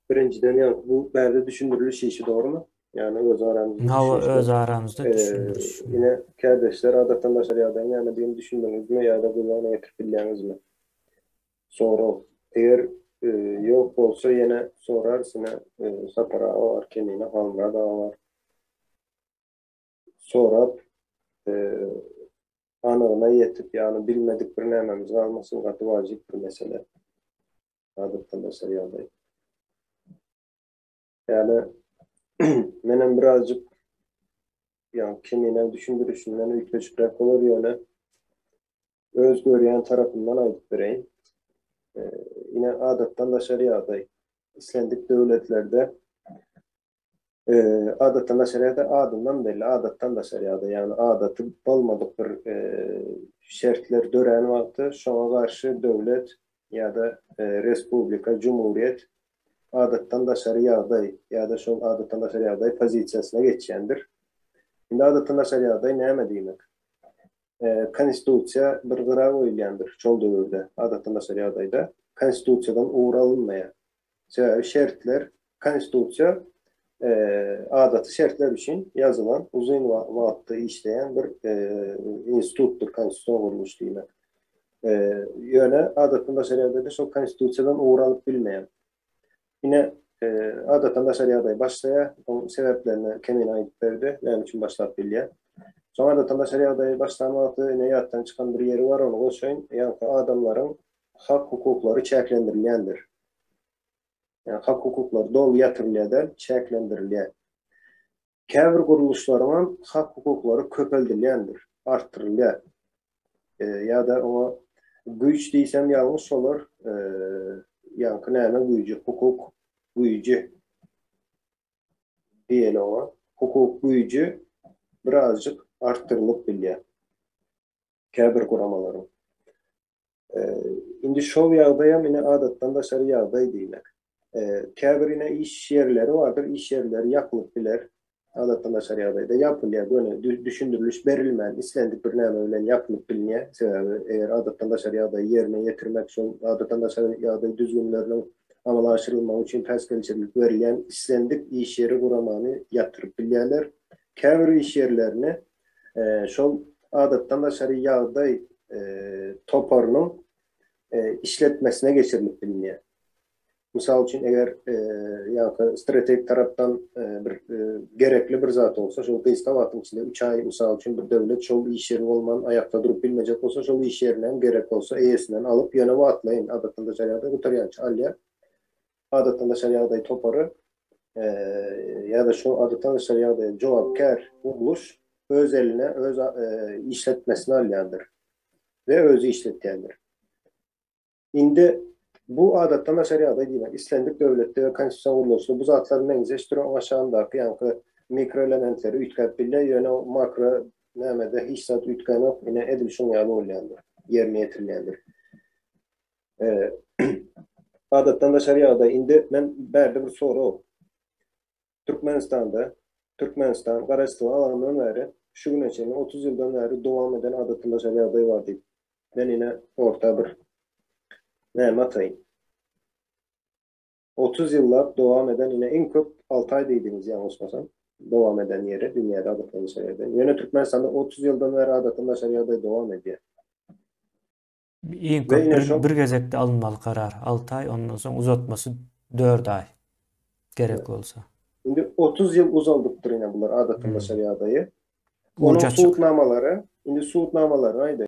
Birinciden yani bu berde düşündürülüş işi doğru mu? Yani öz aramızda Hava düşünüşler. öz aramızda Ee, düşünürüz. Yine kardeşler adattan dışarıdan yani diye düşündünüz mü ya da kulağına getirip mi? Sonra eğer e, yok olsa yine sorarsın sapara var kendine halına da var. Sonra e, anına yetip yani bilmedik bir nememiz kalmasın katı vacip bir mesele. Adattan dışarıdan. Yani benim birazcık yani kimine düşündürüşünden ülkeçikler olur yani öz görüyen tarafından ayıp vereyim. Ee, Yine adattan da şeriata İslamik devletlerde adattan da şeriata adından belli adattan da şeriata yani adatı olmadık bir şartlar dören vakti şuna karşı devlet ya da respublika, cumhuriyet adattan da şeriata ya da şu adattan da şeriata pozisiyasına geçendir. Şimdi adattan da şeriata ne demek? Konstitusiya bir qırağı oylayandır çoğu dövrdə, adatdan da şeriatayda. Konstitusiyadan uğralınmaya şərtlər, konstitusiya adatı şərtlər üçün yazılan, uzun vaxtda işləyən bir institutdur, konstitusiya quruluş deyilən. Yəni, adatdan da şeriatayda o konstitusiyadan uğralıb bilməyən. Yine adatdan da şeriatayı başlaya, onun sebeplerine kimin ait verdi, benim için başlayıp bilýär. Sonra da tandaşları adayı başlamakta neyattan çıkan bir yeri var onu koşuyun. Yani adamların hak hukukları çeklendirilendir. Yani hak hukukları dolu yatırılıyor, çeklendirilen. Kəbir kuruluşlarının hak hukukları köpeldilendir, arttırılıyor. Ya da o güç değilsem yanlış olur. Yani neyme gücü, hukuk gücü diyelim o. Hukuk gücü birazcık arttırılıp biliyor. Kəbir kuramaları. İndi şov yağdayam yine adattan da sarı yağday deyilik. Kəbir yine iş yerleri vardır. İş yerleri yapılıp bilir. Adattan da sarı yağdayda yapılıyor. Böyle düşündürülüş verilmeyen, istendik bir öyle yapılıp biliniyor. Sebebi eğer adattan da sarı yağdayı yerine getirmek için adattan da sarı yağday düzgünlerinin amalaştırılmak için təsqilçilik verilen istendik iş yeri kuramanı yatırıp biliyorlar. Kəbir iş yerlerini şu adattan da sarı yağday toparının işletmesine geçirilip biliniyor. Misal için eğer yani stratejik taraftan gerekli bir zat olsa, şu kıyıstavatın içinde 3 ay misal için bir devlet şu iş yeri olman ayakta durup bilmeyecek olsa, şu iş yerinden gerek olsa EYS'inden alıp yanıma atlayın. Adattan da şeriada utaryanç alya. Adattan da şeriadayı toparı ya da şu adattan da şeriadayı cevapkar oluş öz eline, öz işletmesine alyandır. Ve özü işletkendir. İndi bu adattan da şeriada demek. İslamik devlette ve konstitusyon kuruluşunda bu zatların en zeştiren aşağındaki yani mikro elementleri ütkap bile yine o makro nemede hiç zat ütkanıp yine edilişin yanı olayandır. Yerine getirilendir. Adattan da şeriada indi ben berde bir soru o. Türkmenistan, Karahistan alanından beri şu gün için 30 yıldan beri devam eden adattan da şeriada var deyip ben yine orta bir atayım. 30 yıllar devam eden yine en çok 6 ay değdiniz yanılmazsam. Devam eden yeri dünyada adattan dışarıda. Yine Türkmenistan'da 30 yıldan beri adattan dışarıda devam ediyor. En Ve köp yine bir çok gezekte alınmalı karar 6 ay, ondan sonra uzatması 4 ay gerek olsa. şimdi 30 yıl uzaldıktır yine bunlar adattan Hmm. dışarıdayı. Onun Uca çık. suudnamaları, şimdi suudnamaları ayda